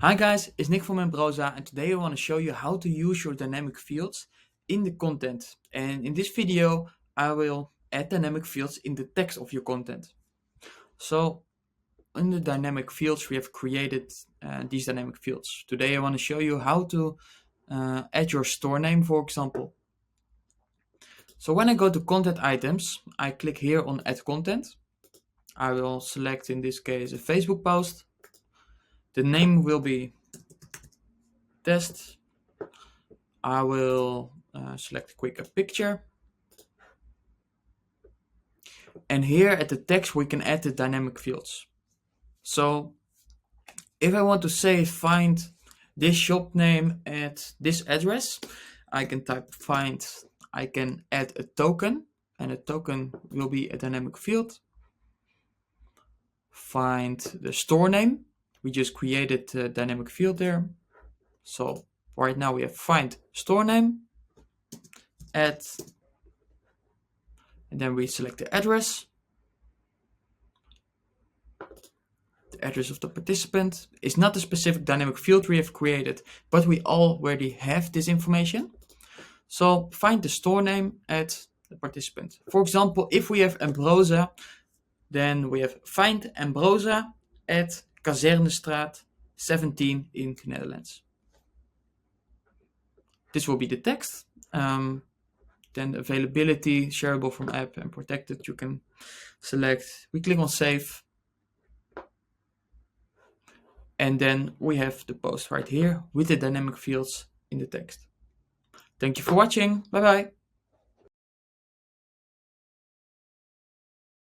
Hi guys, it's Nick from Embrosa, and today I want to show you how to use your dynamic fields in the content. And in this video, I will add dynamic fields in the text of your content. So in the dynamic fields, we have created these dynamic fields. Today I want to show you how to add your store name, for example. So when I go to content items, I click here on add content. I will select in this case a Facebook post. The name will be test. I will select quick a picture. And here at the text, we can add the dynamic fields. So if I want to say find this shop name at this address, I can type find, I can add a token, and a token will be a dynamic field. Find the store name. We just created a dynamic field there. So right now we have find store name, add, and then we select the address. The address of the participant is not a specific dynamic field we have created, but we already have this information. So find the store name at the participant. For example, if we have Embrosa, then we have find Embrosa at Kazernestraat 17 in the Netherlands. This will be the text. Then availability, shareable from app and protected, you can select. We click on save. And then we have the post right here with the dynamic fields in the text. Thank you for watching. Bye bye.